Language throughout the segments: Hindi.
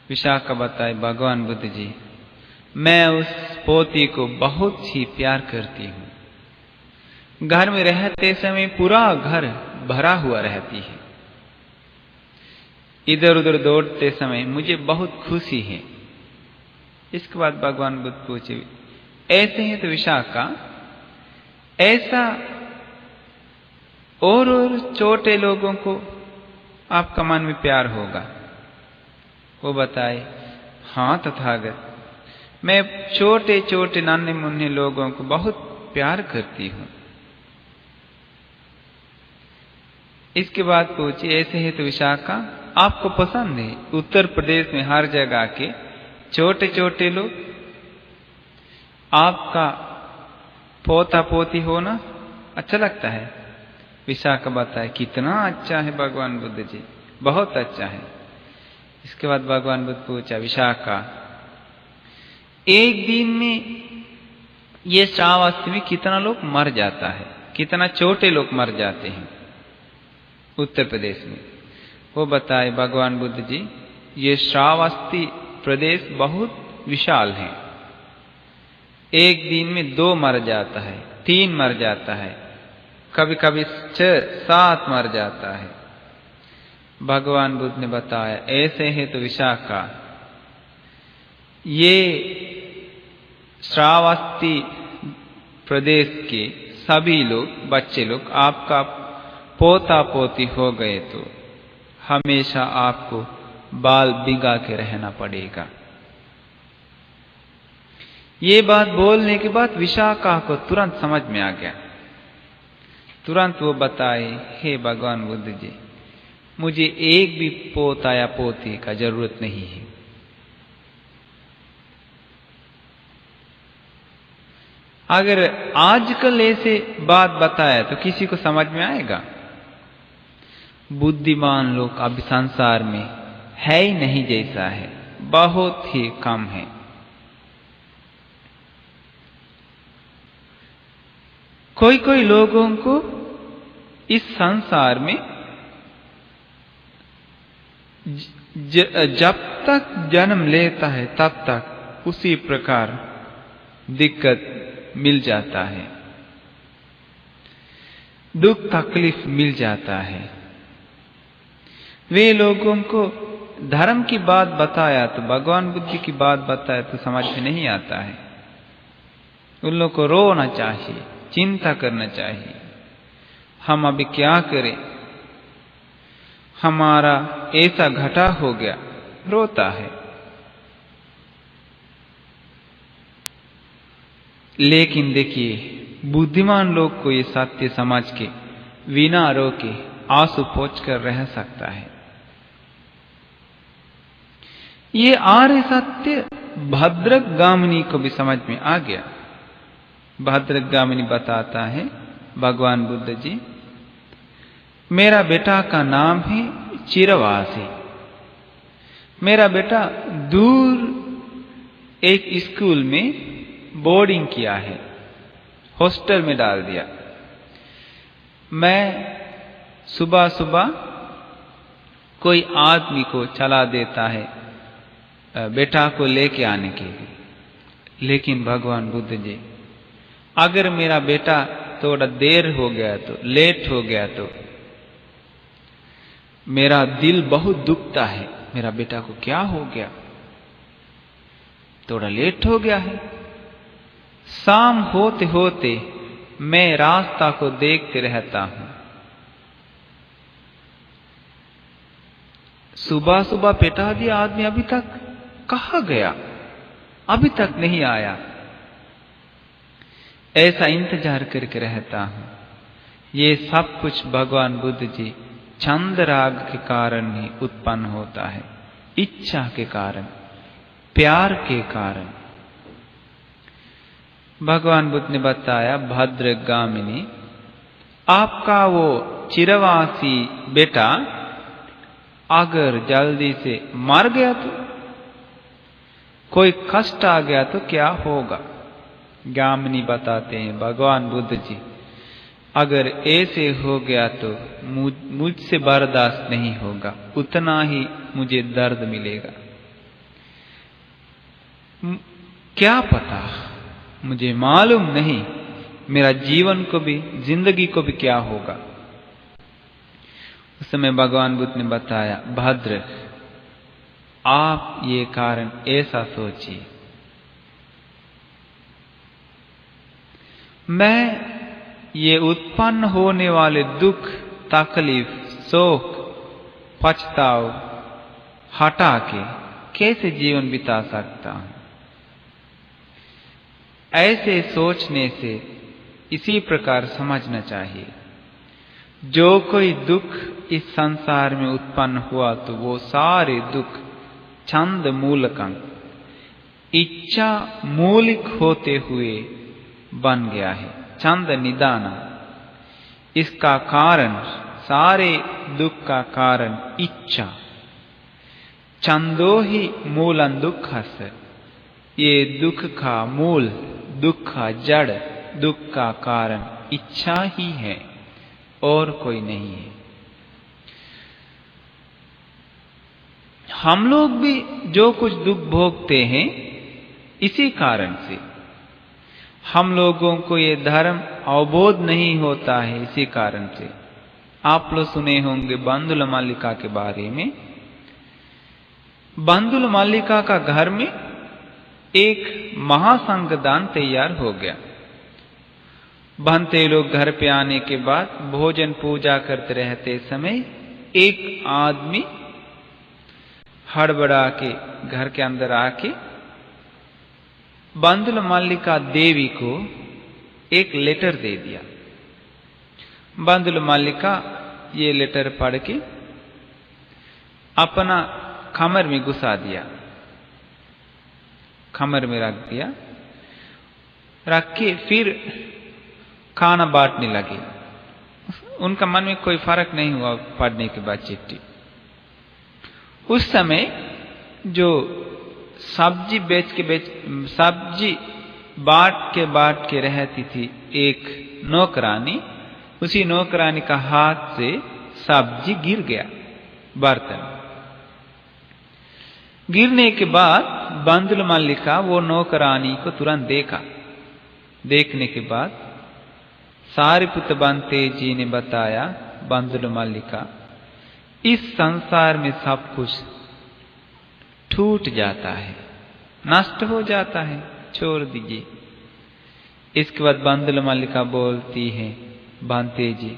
विशाखा बताए, भगवान बुद्ध जी, मैं उस पोती को बहुत ही प्यार करती हूँ। घर में रहते समय पूरा घर भरा हुआ रहती है। इधर उधर दौड़ते समय मुझे बहुत खुशी है। इसके बाद भगवान बुद्ध पूछे, ऐसे हैं तो विशाखा, ऐसा और छोटे लोगों को आपका मन में प्यार होगा? वो बताए, हाँ तथागत, मैं छोटे छोटे नन्हे मुन्ने लोगों को बहुत प्यार करती हूँ। इसके बाद पूछी, ऐसे है तो विशाखा, आपको पसंद है उत्तर प्रदेश में हर जगह के छोटे छोटे लोग आपका पोता पोती होना अच्छा लगता है? विशाखा बताए, कितना अच्छा है भगवान बुद्ध जी, बहुत अच्छा है। इसके बाद भगवान बुद्ध पूछा, विशाखा, एक दिन में ये श्रावस्ती में कितना लोग मर जाता है, कितना छोटे लोग मर जाते हैं उत्तर प्रदेश में? वो बताए, भगवान बुद्ध जी, ये श्रावस्ती प्रदेश बहुत विशाल है। एक दिन में 2 मर जाता है, 3 मर जाता है, कभी कभी 6-7 मर जाता है। भगवान बुद्ध ने बताया, ऐसे है तो विशाखा, ये श्रावस्ती प्रदेश के सभी लोग, बच्चे लोग आपका पोता पोती हो गए तो हमेशा आपको बाल भिगा के रहना पड़ेगा। ये बात बोलने के बाद विशाखा को तुरंत समझ में आ गया। तुरंत वो बताए, हे भगवान बुद्ध जी, मुझे एक भी पोता या पोती का जरूरत नहीं है। अगर आजकल ऐसे बात बताया तो किसी को समझ में आएगा? बुद्धिमान लोग अभी संसार में है ही नहीं जैसा है, बहुत ही कम है। कोई कोई लोगों को इस संसार में जब तक जन्म लेता है तब तक उसी प्रकार दिक्कत मिल जाता है, दुख तकलीफ मिल जाता है। वे लोगों को धर्म की बात बताया तो, भगवान बुद्ध की बात बताया तो समझ में नहीं आता है। उन लोगों को रोना चाहिए, चिंता करना चाहिए, हम अभी क्या करें, हमारा ऐसा घटा हो गया, रोता है। लेकिन देखिए, बुद्धिमान लोग को ये सत्य समझ के बिना रोके आंसू पोंछ कर रह सकता है। ये आर्य सत्य भद्रगामिनी को भी समझ में आ गया। भद्रगामिनी बताता है, भगवान बुद्ध जी, मेरा बेटा का नाम है चिरवासी। मेरा बेटा दूर एक स्कूल में बोर्डिंग किया है, हॉस्टल में डाल दिया। मैं सुबह सुबह कोई आदमी को चला देता है बेटा को लेके आने के लिए। लेकिन भगवान बुद्ध जी, अगर मेरा बेटा थोड़ा देर हो गया तो, लेट हो गया तो मेरा दिल बहुत दुखता है। मेरा बेटा को क्या हो गया, थोड़ा लेट हो गया है। शाम होते होते मैं रास्ता को देखते रहता हूं। सुबह सुबह पेटा दिया आदमी अभी तक कहाँ गया, अभी तक नहीं आया। ऐसा इंतजार करके रहता हूं। ये सब कुछ भगवान बुद्ध जी छंद राग के कारण ही उत्पन्न होता है, इच्छा के कारण, प्यार के कारण। भगवान बुद्ध ने बताया, भद्रगामिनी, आपका वो चिरवासी बेटा अगर जल्दी से मर गया तो, कोई कष्ट आ गया तो क्या होगा? गामिनी बताते हैं, भगवान बुद्ध जी, अगर ऐसे हो गया तो मुझसे बर्दाश्त नहीं होगा, उतना ही मुझे दर्द मिलेगा। क्या पता, मुझे मालूम नहीं मेरा जीवन को भी, जिंदगी को भी क्या होगा। उस समय भगवान बुद्ध ने बताया, भद्र आप ये कारण ऐसा सोचिए, मैं ये उत्पन्न होने वाले दुख, तकलीफ, शोक, पछताव हटा के कैसे जीवन बिता सकता हूं। ऐसे सोचने से इसी प्रकार समझना चाहिए, जो कोई दुख इस संसार में उत्पन्न हुआ तो वो सारे दुख छंद मूलकं, इच्छा मूलिक होते हुए बन गया है। छंद निदान, इसका कारण, सारे दुख का कारण इच्छा। छंदो ही मूलं दुःखस्य, ये दुख का मूल, दुख का जड़, दुख का कारण इच्छा ही है और कोई नहीं है। हम लोग भी जो कुछ दुख भोगते हैं इसी कारण से। हम लोगों को ये धर्म अवबोध नहीं होता है इसी कारण से। आप लोग सुने होंगे बंधुल मल्लिका के बारे में। बंधुल मल्लिका का घर में एक महासंगदान तैयार हो गया। भंते लोग घर पे आने के बाद भोजन पूजा करते रहते समय एक आदमी हड़बड़ा के घर के अंदर आके बंधुल मल्लिका देवी को एक लेटर दे दिया। बंधुल मल्लिका ये लेटर पढ़ के अपना कमर में घुसा दिया, कमर में रख दिया। रख के फिर खाना बांटने लगे। उनका मन में कोई फर्क नहीं हुआ पढ़ने के बाद चिट्ठी। उस समय जो सब्जी सब्जी बांट के रहती थी एक नौकरानी, उसी नौकरानी का हाथ से सब्जी गिर गया बर्तन। गिरने के बाद बंधुल मल्लिका वो नौकरानी को तुरंत देखा। देखने के बाद सारिपुत्र बंते जी ने बताया, बंधुल मल्लिका इस संसार में सब कुछ टूट जाता है, नष्ट हो जाता है, छोड़ दीजिए। इसके बाद बंधुल मल्लिका बोलती है, बंते जी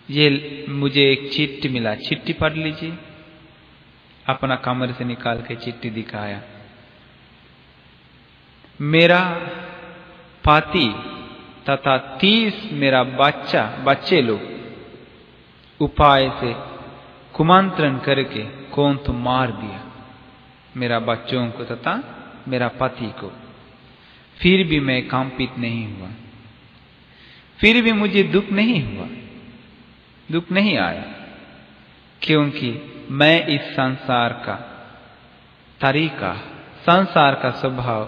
ये मुझे एक चिट्ठी मिला, चिट्ठी पढ़ लीजिए। अपना कमर से निकाल के चिट्ठी दिखाया। मेरा पति तथा 30 मेरा बच्चे लोग उपाय से कुमंत्रण करके कौन तो मार दिया मेरा बच्चों को तथा मेरा पति को। फिर भी मैं कंपित नहीं हुआ, फिर भी मुझे दुख नहीं हुआ, दुख नहीं आया, क्योंकि मैं इस संसार का तरीका, संसार का स्वभाव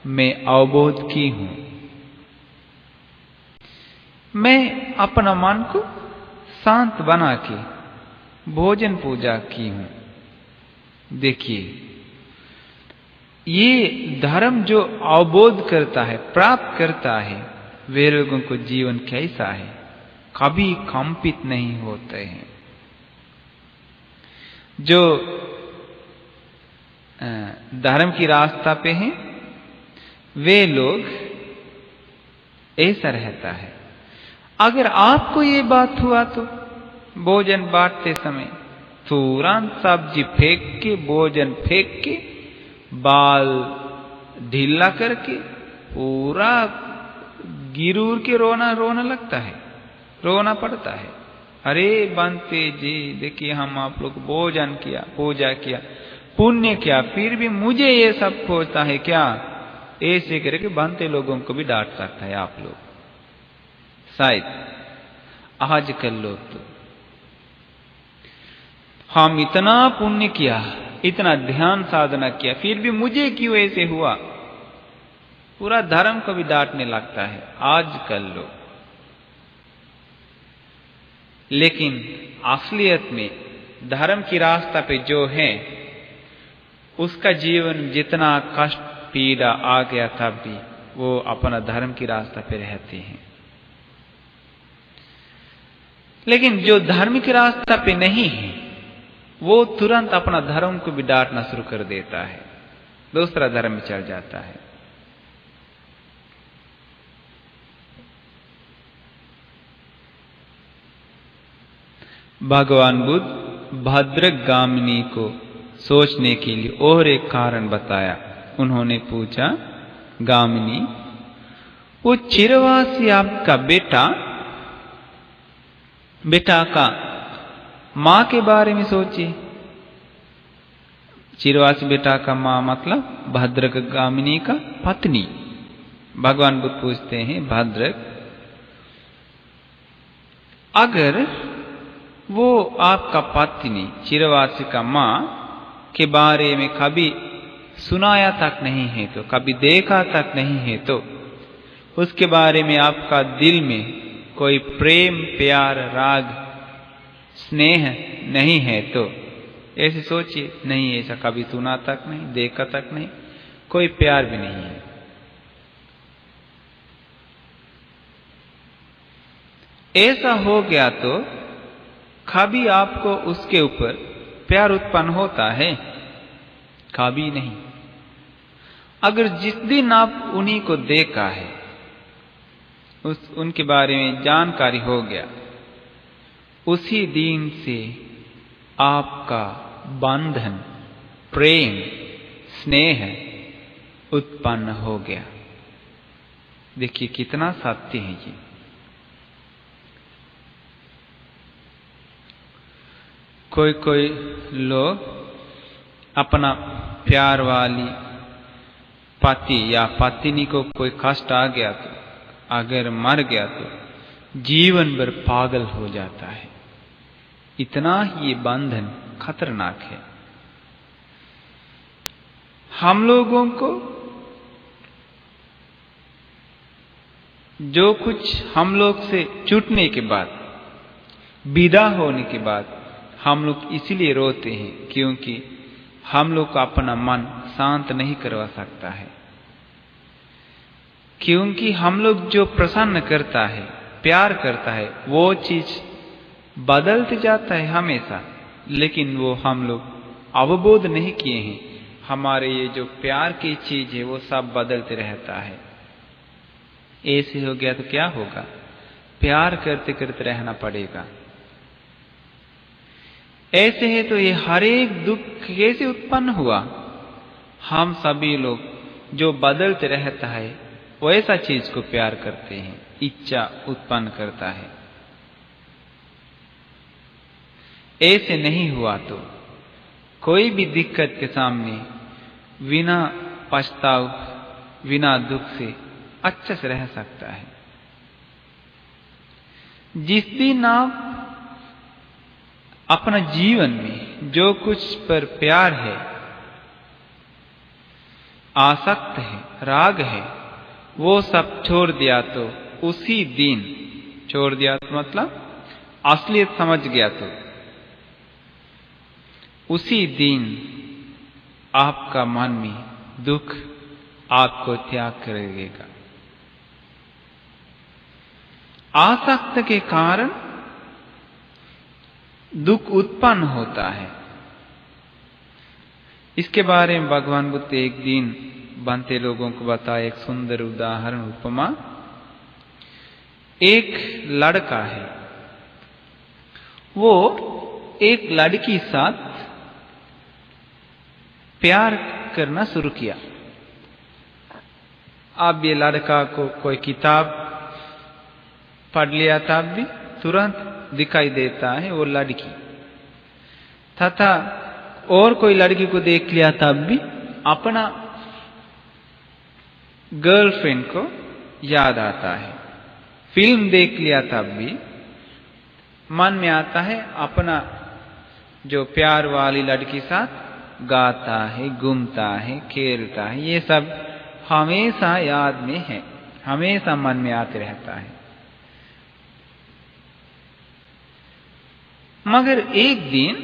मैं अवबोध की हूं। मैं अपना मन को शांत बना के भोजन पूजा की हूं। देखिए, ये धर्म जो अवबोध करता है, प्राप्त करता है, वे लोगों को जीवन कैसा है, कभी कंपित नहीं होते हैं। जो धर्म की रास्ता पे हैं वे लोग ऐसा रहता है। अगर आपको ये बात हुआ तो भोजन बांटते समय तुरंत सब्जी फेंक के, भोजन फेंक के, बाल ढीला करके पूरा गिरूर के रोना लगता है, रोना पड़ता है। अरे बंते जी देखिए, हम आप लोग भोजन किया, पूजा किया, पुण्य किया, फिर भी मुझे ये सब होता है क्या? ऐसे करके बंते लोगों को भी डांट सकता है आप लोग। शायद आजकल लोग तो हम इतना पुण्य किया, इतना ध्यान साधना किया, फिर भी मुझे क्यों ऐसे हुआ, पूरा धर्म को भी डांटने लगता है आजकल लोग। लेकिन असलियत में धर्म की रास्ता पे जो है उसका जीवन जितना कष्ट पीड़ा आ गया तब भी वो अपना धर्म की रास्ता पे रहते हैं। लेकिन जो धर्म के रास्ता पे नहीं है वो तुरंत अपना धर्म को भी डांटना शुरू कर देता है, दूसरा धर्म में चल जाता है। भगवान बुद्ध भद्रगामिनी को सोचने के लिए और एक कारण बताया। उन्होंने पूछा, गामिनी, वो चिरवासी आपका बेटा का मां के बारे में सोचिए। चिरवासी बेटा का मां मतलब भद्रगामिनी का पत्नी। भगवान बुद्ध पूछते हैं, भद्रक, अगर वो आपका पत्नी चिरवासी का मां के बारे में कभी सुनाया तक नहीं है तो, कभी देखा तक नहीं है तो, उसके बारे में आपका दिल में कोई प्रेम प्यार राग स्नेह नहीं है तो ऐसे सोचिए, नहीं ऐसा कभी सुना तक नहीं, देखा तक नहीं, कोई प्यार भी नहीं है। ऐसा हो गया तो कभी आपको उसके ऊपर प्यार उत्पन्न होता है? कभी नहीं। अगर जिस दिन आप उन्हीं को देखा है, उनके बारे में जानकारी हो गया, उसी दिन से आपका बंधन प्रेम स्नेह उत्पन्न हो गया। देखिए कितना सत्य है ये। कोई लोग अपना प्यार वाली पति या पत्नी को कोई कष्ट आ गया तो, अगर मर गया तो जीवन भर पागल हो जाता है। इतना ये बंधन खतरनाक है। हम लोगों को जो कुछ हम लोग से छूटने के बाद, विदा होने के बाद, हम लोग इसलिए रोते हैं क्योंकि हम लोग को अपना मन शांत नहीं करवा सकता है। क्योंकि हम लोग जो प्रसन्न करता है, प्यार करता है, वो चीज बदलते जाता है हमेशा, लेकिन वो हम लोग अवबोध नहीं किए हैं। हमारे ये जो प्यार की चीज है वो सब बदलते रहता है। ऐसे हो गया तो क्या होगा? प्यार करते करते रहना पड़ेगा। ऐसे है तो ये हर एक दुख कैसे उत्पन्न हुआ? हम सभी लोग जो बदलते रहता है वैसा चीज को प्यार करते हैं, इच्छा उत्पन्न करता है। ऐसे नहीं हुआ तो कोई भी दिक्कत के सामने बिना पछताव बिना दुख से अच्छे से रह सकता है। जिस दिन आप अपना जीवन में जो कुछ पर प्यार है, आसक्त है, राग है, वो सब छोड़ दिया तो उसी दिन छोड़ दिया तो मतलब असलियत समझ गया तो उसी दिन आपका मन में दुख आपको त्याग कर देगा। आसक्त के कारण दुख उत्पन्न होता है। इसके बारे में भगवान बुद्ध एक दिन बनते लोगों को बताया, एक सुंदर उदाहरण उपमा। एक लड़का है, वो एक लड़की साथ प्यार करना शुरू किया। अब ये लड़का को कोई किताब पढ़ लिया तब भी तुरंत दिखाई देता है वो लड़की, तथा और कोई लड़की को देख लिया तब भी अपना गर्लफ्रेंड को याद आता है। फिल्म देख लिया तब भी मन में आता है अपना जो प्यार वाली लड़की साथ गाता है, घूमता है, खेलता है। ये सब हमेशा याद में है, हमेशा मन में आते रहता है। मगर एक दिन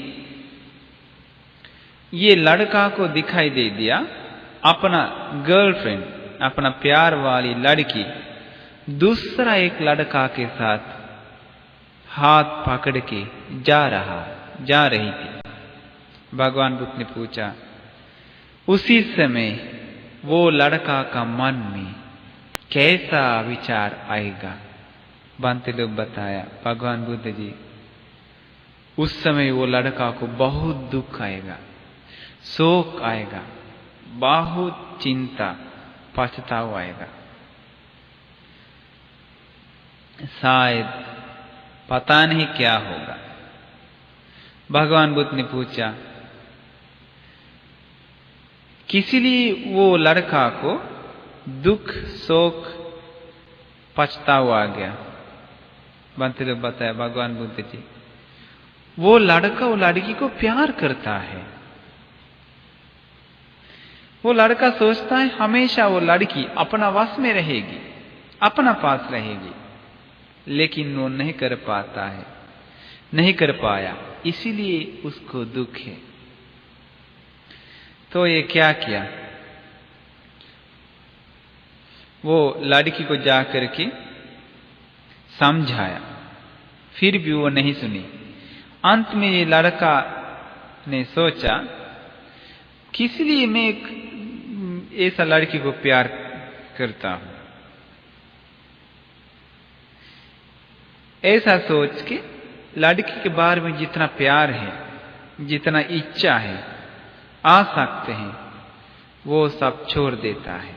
ये लड़का को दिखाई दे दिया अपना गर्लफ्रेंड, अपना प्यार वाली लड़की दूसरा एक लड़का के साथ हाथ पकड़ के जा रही थी। भगवान बुद्ध ने पूछा, उसी समय वो लड़का का मन में कैसा विचार आएगा? बनते लोग बताया, भगवान बुद्ध जी, उस समय वो लड़का को बहुत दुख आएगा, शोक आएगा, बहुत चिंता, पछतावा आएगा। शायद पता नहीं क्या होगा। भगवान बुद्ध ने पूछा, किस लिए वो लड़का को दुख, शोक, पछतावा आ गया? बनते लोग बताया, भगवान बुद्ध जी, वो लड़का वो लड़की को प्यार करता है। वो लड़का सोचता है हमेशा वो लड़की अपना वश में रहेगी, अपना पास रहेगी, लेकिन वो नहीं कर पाता है, नहीं कर पाया, इसीलिए उसको दुख है। तो ये क्या किया? वो लड़की को जाकर के समझाया, फिर भी वो नहीं सुनी। अंत में ये लड़का ने सोचा, किस लिए मैं ऐसा लड़की को प्यार करता हूं? ऐसा सोच के लड़की के बारे में जितना प्यार है, जितना इच्छा है, आसक्ति है, वो सब छोड़ देता है,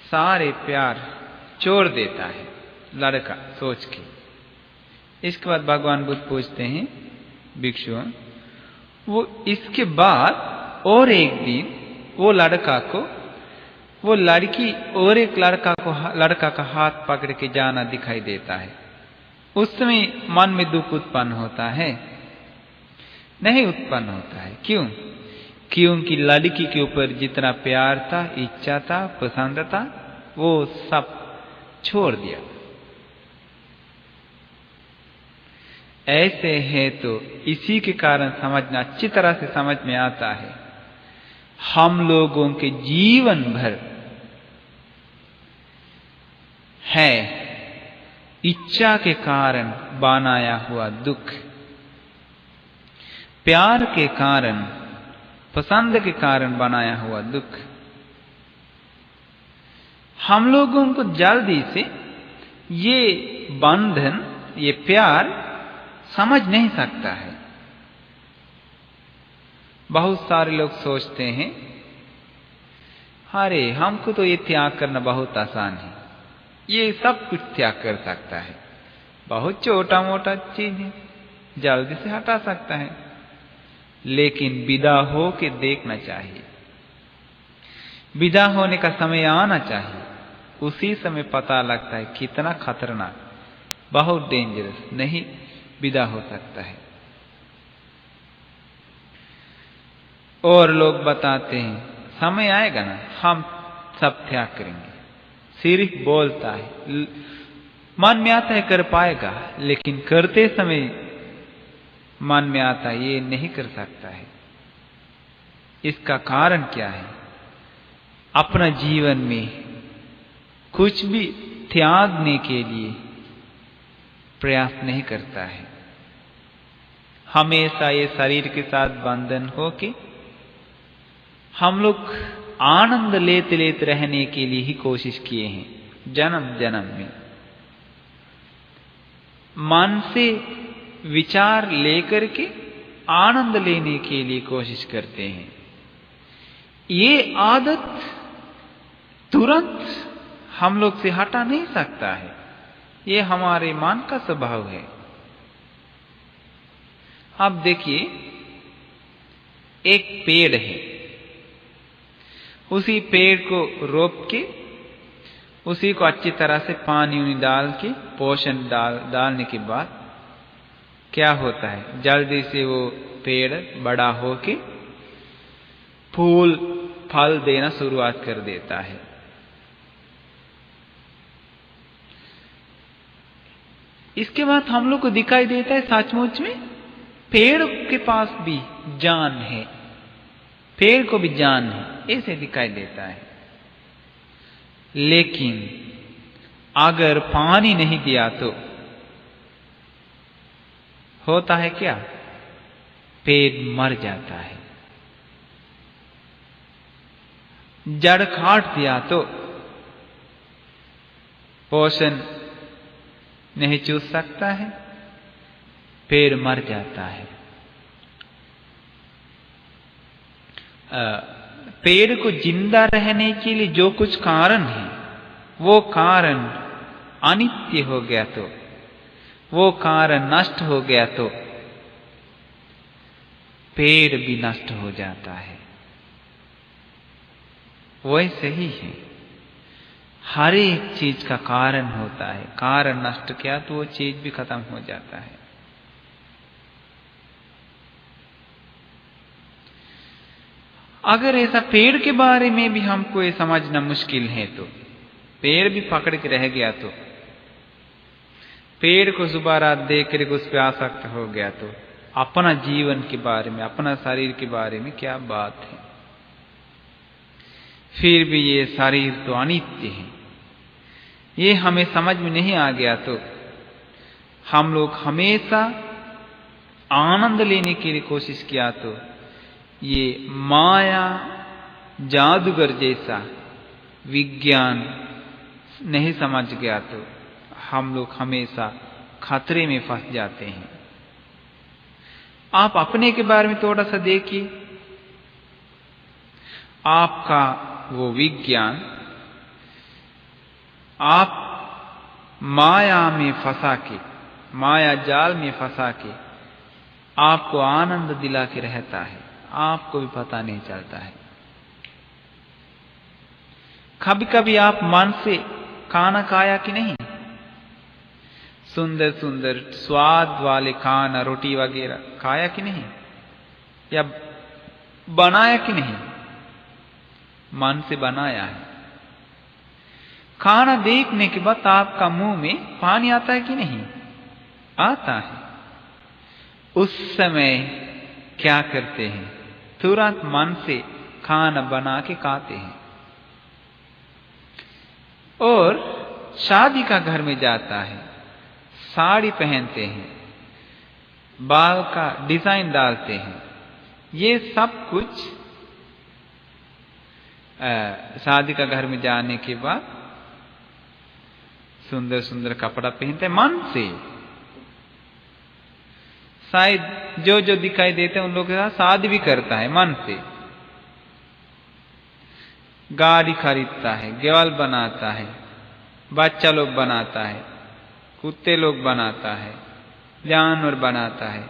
सारे प्यार छोड़ देता है लड़का सोच के। इसके बाद भगवान बुद्ध पूछते हैं, भिक्षुओं, वो इसके बाद और एक दिन वो लड़का को, वो लड़की और एक लड़का का हाथ पकड़ के जाना दिखाई देता है। उस समय मन में दुख उत्पन्न होता है? नहीं उत्पन्न होता है। क्यों? क्योंकि लड़की के ऊपर जितना प्यार था, इच्छा था, पसंद था, वो सब छोड़ दिया। ऐसे है तो इसी के कारण समझना, अच्छी तरह से समझ में आता है, हम लोगों के जीवन भर है इच्छा के कारण बनाया हुआ दुख, प्यार के कारण, पसंद के कारण बनाया हुआ दुख। हम लोगों को जल्दी से ये बंधन, ये प्यार समझ नहीं सकता है। बहुत सारे लोग सोचते हैं, अरे हमको तो ये त्याग करना बहुत आसान है, ये सब कुछ त्याग कर सकता है, बहुत छोटा मोटा चीज है, जल्दी से हटा सकता है। लेकिन विदा हो के देखना चाहिए, विदा होने का समय आना चाहिए, उसी समय पता लगता है कितना खतरनाक, बहुत डेंजरस, नहीं विदा हो सकता है। और लोग बताते हैं समय आएगा ना हम सब त्याग करेंगे, सिर्फ बोलता है, मन में आता है कर पाएगा, लेकिन करते समय मन में आता है ये नहीं कर सकता है। इसका कारण क्या है? अपना जीवन में कुछ भी त्यागने के लिए प्रयास नहीं करता है। हमेशा ये शरीर के साथ बंधन हो के हम लोग आनंद लेते लेते रहने के लिए ही कोशिश किए हैं जन्म जन्म में। मन से विचार लेकर के आनंद लेने के लिए कोशिश करते हैं। ये आदत तुरंत हम लोग से हटा नहीं सकता है, ये हमारे मन का स्वभाव है। अब देखिए, एक पेड़ है, उसी पेड़ को रोप के उसी को अच्छी तरह से पानी उनी डाल के पोषण डालने के बाद क्या होता है, जल्दी से वो पेड़ बड़ा होके फूल फल देना शुरुआत कर देता है। इसके बाद हम लोग को दिखाई देता है सचमुच में पेड़ के पास भी जान है, पेड़ को भी जान है, ऐसे दिखाई देता है। लेकिन अगर पानी नहीं दिया तो होता है क्या? पेड़ मर जाता है। जड़ काट दिया तो पोषण नहीं चूस सकता है, पेड़ मर जाता है। पेड़ को जिंदा रहने के लिए जो कुछ कारण है, वो कारण अनित्य हो गया तो, वो कारण नष्ट हो गया तो पेड़ भी नष्ट हो जाता है। वैसे ही है, हर एक चीज का कारण होता है, कारण नष्ट किया तो वो चीज भी खत्म हो जाता है। अगर ऐसा पेड़ के बारे में भी हमको ये समझना मुश्किल है तो, पेड़ भी पकड़ के रह गया तो, पेड़ को सुबह रात देख कर उस पर आसक्त हो गया तो अपना जीवन के बारे में, अपना शरीर के बारे में क्या बात है? फिर भी ये शरीर तो अनित्य है, ये हमें समझ में नहीं आ गया तो हम लोग हमेशा आनंद लेने के लिए कोशिश किया तो ये माया जादूगर जैसा विज्ञान नहीं समझ गया तो हम लोग हमेशा खतरे में फंस जाते हैं। आप अपने के बारे में थोड़ा सा देखिए, आपका वो विज्ञान आप माया में फंसा के, माया जाल में फंसा के आपको आनंद दिला के रहता है, आपको भी पता नहीं चलता है। कभी कभी आप मन से खाना खाया कि नहीं? सुंदर सुंदर स्वाद वाले खाना, रोटी वगैरह खाया कि नहीं? या बनाया कि नहीं? मन से बनाया है। खाना देखने के बाद आपका मुंह में पानी आता है कि नहीं? आता है। उस समय क्या करते हैं? तुरंत मन से खाना बना के खाते हैं। और शादी का घर में जाता है, साड़ी पहनते हैं, बाल का डिजाइन डालते हैं, ये सब कुछ शादी का घर में जाने के बाद सुंदर सुंदर कपड़ा पहनते हैं मन से। शायद जो जो दिखाई देते हैं उन लोगों के साथ शादी भी करता है मन से। गाड़ी खरीदता है, गेवल बनाता है, बच्चा लोग बनाता है, कुत्ते लोग बनाता है, जानवर बनाता है,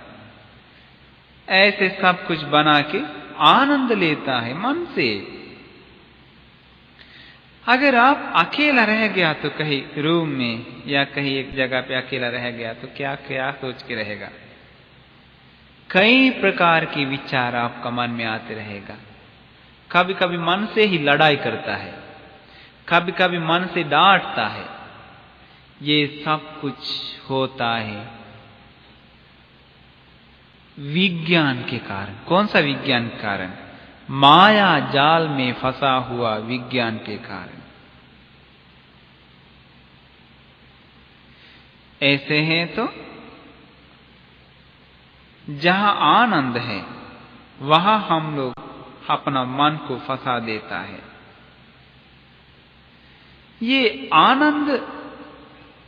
ऐसे सब कुछ बना के आनंद लेता है मन से। अगर आप अकेला रह गया तो कहीं रूम में या कहीं एक जगह पे अकेला रह गया तो क्या क्या सोच के रहेगा? कई प्रकार के विचार आपका मन में आते रहेगा। कभी कभी मन से ही लड़ाई करता है, कभी कभी मन से डांटता है। ये सब कुछ होता है विज्ञान के कारण। कौन सा विज्ञान के कारण? माया जाल में फंसा हुआ विज्ञान के कारण। ऐसे हैं तो जहां आनंद है वहां हम लोग अपना मन को फंसा देता है। ये आनंद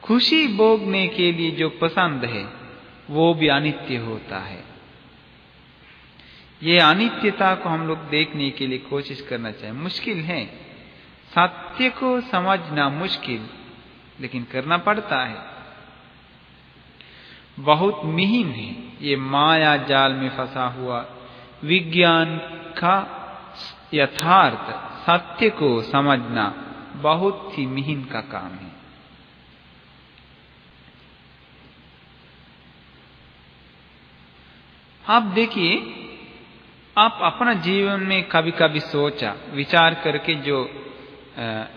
खुशी भोगने के लिए जो पसंद है वो भी अनित्य होता है। ये अनित्यता को हम लोग देखने के लिए कोशिश करना चाहिए। मुश्किल है, सत्य को समझना मुश्किल, लेकिन करना पड़ता है। बहुत मुहिम है ये माया जाल में फंसा हुआ विज्ञान का यथार्थ सत्य को समझना बहुत ही मुहिम का काम है। आप देखिए, आप अपना जीवन में कभी कभी सोचा, विचार करके जो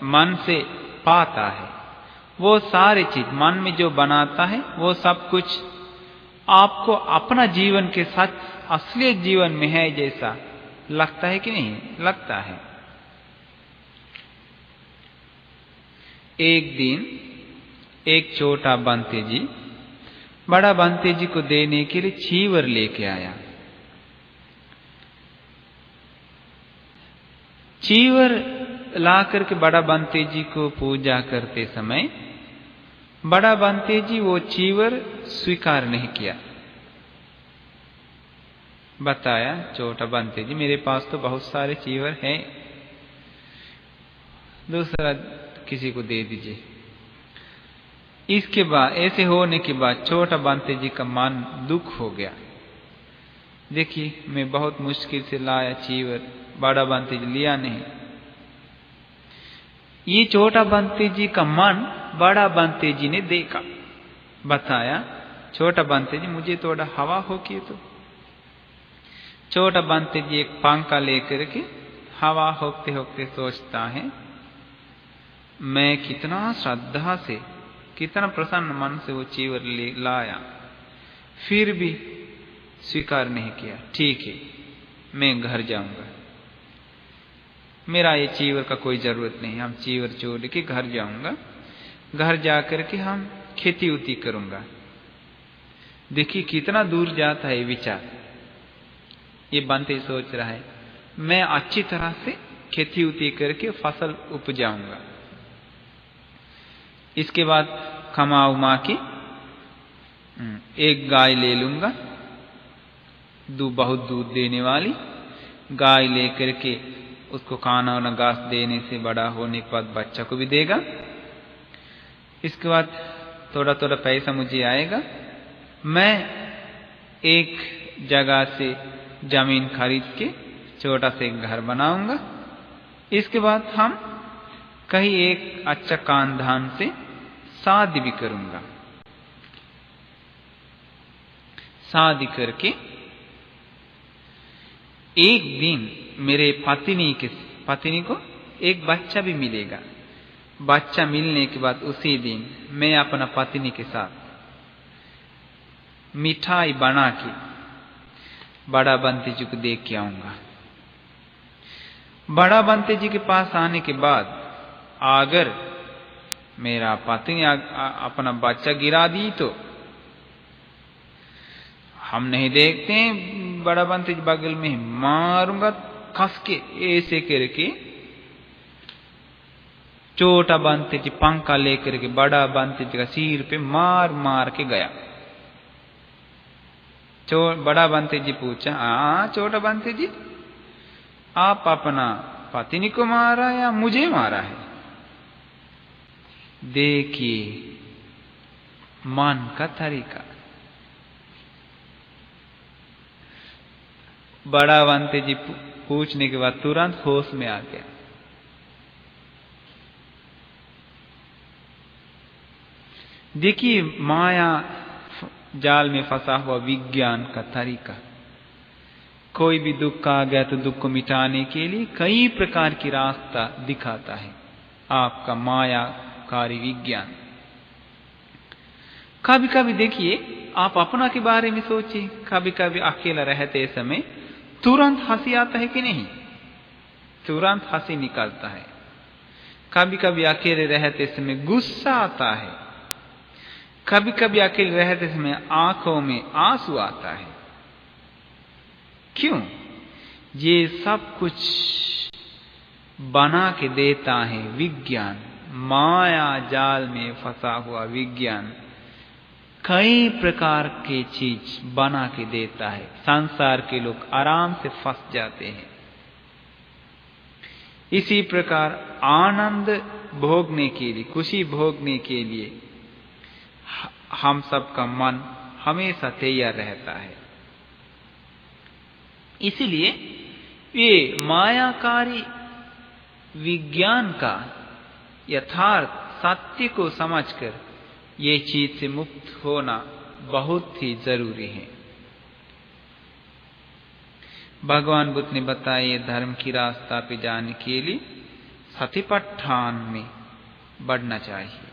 मन से पाता है वो सारी चीज, मन में जो बनाता है वो सब कुछ आपको अपना जीवन के साथ असली जीवन में है जैसा लगता है कि नहीं? लगता है। एक दिन एक छोटा बंते जी बड़ा बंते जी को देने के लिए चीवर लेके आया। चीवर ला करके बड़ा बंते जी को पूजा करते समय बड़ा बंते जी वो चीवर स्वीकार नहीं किया। बताया छोटा बंते जी मेरे पास तो बहुत सारे चीवर हैं, दूसरा किसी को दे दीजिए। इसके बाद ऐसे होने के बाद छोटा बंते जी का मन दुख हो गया। देखिए मैं बहुत मुश्किल से लाया चीवर, बड़ा बंते जी लिया नहीं। ये छोटा बंते जी का मन बड़ा बंते जी ने देखा। बताया छोटा बंते जी मुझे थोड़ा हवा हो की। तो छोटा बंते जी एक पंखा लेकर के हवा होते होते सोचता है मैं कितना श्रद्धा से कितना प्रसन्न मन से वो चीवर लाया, फिर भी स्वीकार नहीं किया। ठीक है मैं घर जाऊंगा, मेरा ये चीवर का कोई जरूरत नहीं, हम चीवर छोड़ के घर जाऊंगा, घर जाकर के हम खेती उती करूंगा। देखिए कितना दूर जाता है विचार। ये बंते सोच रहा है मैं अच्छी तरह से खेती उती करके फसल उपजाऊंगा, इसके बाद कमा उमा के एक गाय ले लूंगा, बहुत दूध देने वाली गाय लेकर के उसको खाना वाना घास देने से बड़ा होने के बाद बच्चा को भी देगा। इसके बाद थोड़ा थोड़ा पैसा मुझे आएगा, मैं एक जगह से जमीन खरीद के छोटा सा एक घर बनाऊंगा। इसके बाद हम कहीं एक अच्छा खानदान से शादी भी करूंगा। शादी करके एक दिन मेरे पत्नी को एक बच्चा भी मिलेगा। बच्चा मिलने के बाद उसी दिन मैं अपना पत्नी के साथ मिठाई बना के बड़ा बंते जी को देख के आऊंगा। बड़ा बंते जी के पास आने के बाद अगर मेरा पत्नी अपना बच्चा गिरा दी तो हम नहीं देखते हैं, बड़ा बंते जी बगल में मारूंगा कस के, ऐसे करके छोटा बंते जी पंखा लेकर के बड़ा बंते जी का सिर पे मार मार के गया। बड़ा बंते जी पूछा छोटा बंते जी आप अपना पत्नी को मारा या मुझे मारा है? देखिए मन का तरीका। बड़ा बंते जी पूछने के बाद तुरंत होश में आ गया। देखिए माया जाल में फंसा हुआ विज्ञान का तरीका। कोई भी दुख आ गया तो दुख को मिटाने के लिए कई प्रकार की रास्ता दिखाता है आपका मायाकारी विज्ञान। कभी कभी देखिए आप अपना के बारे में सोचिए, कभी कभी अकेला रहते समय तुरंत हंसी आता है कि नहीं? तुरंत हंसी निकलता है। कभी कभी अकेले रहते समय गुस्सा आता है, कभी कभी अकेले रहते समय आंखों में आंसू आता है। क्यों? ये सब कुछ बना के देता है विज्ञान। माया जाल में फंसा हुआ विज्ञान कई प्रकार की चीज बना के देता है। संसार के लोग आराम से फंस जाते हैं। इसी प्रकार आनंद भोगने के लिए, खुशी भोगने के लिए हम सबका मन हमेशा तैयार रहता है। इसलिए ये मायाकारी विज्ञान का यथार्थ सत्य को समझकर ये चीज से मुक्त होना बहुत ही जरूरी है। भगवान बुद्ध ने बताया धर्म की रास्ता पे जाने के लिए सतिपट्ठान में बढ़ना चाहिए।